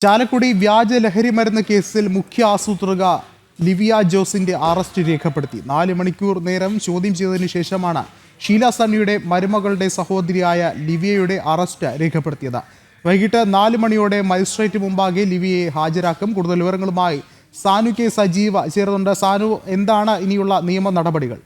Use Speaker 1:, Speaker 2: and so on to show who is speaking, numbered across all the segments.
Speaker 1: ചാലക്കുടി വ്യാജ ലഹരി മരുന്ന് കേസിൽ മുഖ്യ ആസൂത്രക ലിവിയ ജോസിന്റെ അറസ്റ്റ് രേഖപ്പെടുത്തി. 4 മണിക്കൂർ നേരം ചോദ്യം ചെയ്തതിനു ശേഷമാണ് ഷീല സണ്ണിയുടെ മരുമകളുടെ സഹോദരിയായ ലിവിയയുടെ അറസ്റ്റ് രേഖപ്പെടുത്തിയത്. വൈകിട്ട് 4 മണിയോടെ മജിസ്ട്രേറ്റ് മുമ്പാകെ ലിവിയയെ ഹാജരാക്കും. കൂടുതൽ വിവരങ്ങളുമായി സാനു കെ സജീവ ചേർന്നുണ്ട്. സാനു, എന്താണ് ഇനിയുള്ള നിയമ നടപടികൾ?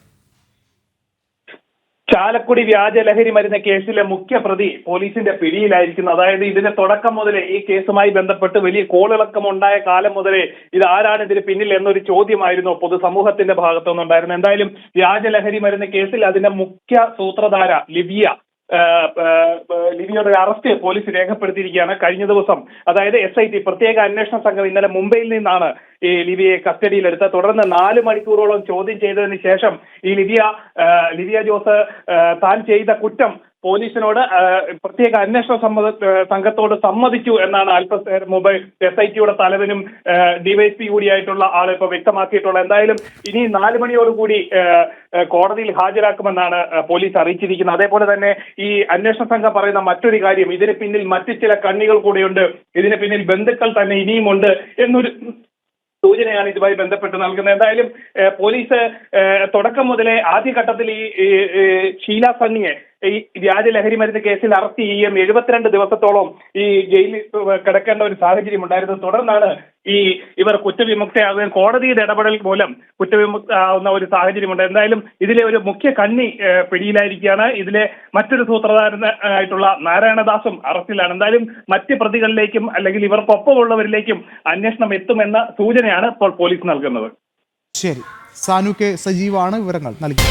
Speaker 2: ചാലക്കുടി വ്യാജ ലഹരി മരുന്ന് കേസിലെ മുഖ്യ പ്രതി പോലീസിന്റെ പിടിയിലായിരിക്കുന്നു. അതായത് ഇതിന്റെ തുടക്കം മുതലേ ഈ കേസുമായി ബന്ധപ്പെട്ട് വലിയ കോളിളക്കം ഉണ്ടായ കാലം മുതലേ ഇത് ആരാണ് ഇതിന് പിന്നിൽ എന്നൊരു ചോദ്യമായിരുന്നു പൊതുസമൂഹത്തിന്റെ ഭാഗത്തു നിന്നുണ്ടായിരുന്നത്. എന്തായാലും വ്യാജ ലഹരി മരുന്ന് കേസിൽ അതിന്റെ മുഖ്യ സൂത്രധാര ലിവിയയുടെ അറസ്റ്റ് പോലീസ് രേഖപ്പെടുത്തിയിരിക്കുകയാണ്. കഴിഞ്ഞ ദിവസം അതായത് SIT പ്രത്യേക അന്വേഷണ സംഘം ഇന്നലെ മുംബൈയിൽ നിന്നാണ് ഈ ലിവിയയെ കസ്റ്റഡിയിലെടുത്ത് തുടർന്ന് 4 മണിക്കൂറോളം ചോദ്യം ചെയ്തതിന് ശേഷം ഈ ലിവിയ ജോസ് താൻ ചെയ്ത കുറ്റം പോലീസിനോട് പ്രത്യേക അന്വേഷണ സംഘത്തോട് സമ്മതിച്ചു എന്നാണ് അല്പനേരം മുമ്പ് SITയുടെ തലവനും DYSP കൂടിയായിട്ടുള്ള ആൾ ഇപ്പൊ വ്യക്തമാക്കിയിട്ടുള്ളത്. എന്തായാലും ഇനി 4 മണിയോടുകൂടി കോടതിയിൽ ഹാജരാക്കുമെന്നാണ് പോലീസ് അറിയിച്ചിരിക്കുന്നത്. അതേപോലെ തന്നെ ഈ അന്വേഷണ സംഘം പറയുന്ന മറ്റൊരു കാര്യം, ഇതിന് പിന്നിൽ മറ്റു ചില കണ്ണികൾ കൂടിയുണ്ട്, ഇതിന് പിന്നിൽ ബന്ധുക്കൾ തന്നെ ഇനിയുമുണ്ട് എന്നൊരു സൂചനയാണ് ഇതുമായി ബന്ധപ്പെട്ട് നൽകുന്നത്. എന്തായാലും പോലീസ് തുടക്കം മുതലേ ആദ്യഘട്ടത്തിൽ ഈ ഷീല സണ്ണിയെ ഈ വ്യാജ ലഹരി മരുന്ന് കേസിൽ അറസ്റ്റ് ചെയ്യുകയും 72 ദിവസത്തോളം ഈ ജയിലിൽ കിടക്കേണ്ട ഒരു സാഹചര്യം ഉണ്ടായിരുന്നു. തുടർന്നാണ് ഇവർ കുറ്റവിമുക്തയാകുകയും കോടതിയുടെ ഇടപെടൽ മൂലം കുറ്റവിമുക്തമാവുന്ന ഒരു സാഹചര്യമുണ്ട്. എന്തായാലും ഇതിലെ ഒരു മുഖ്യ കണ്ണി പിടിയിലായിരിക്കുകയാണ്. ഇതിലെ മറ്റൊരു സൂത്രധാരനായിട്ടുള്ള നാരായണദാസും അറസ്റ്റിലാണ്. എന്തായാലും മറ്റ് പ്രതികളിലേക്കും അല്ലെങ്കിൽ ഇവർക്കൊപ്പമുള്ളവരിലേക്കും അന്വേഷണം എത്തുമെന്ന സൂചനയാണ് ഇപ്പോൾ പോലീസ് നൽകുന്നത്.
Speaker 1: ശരി, സാനു കെ സജീവാണ് വിവരങ്ങൾ നൽകി.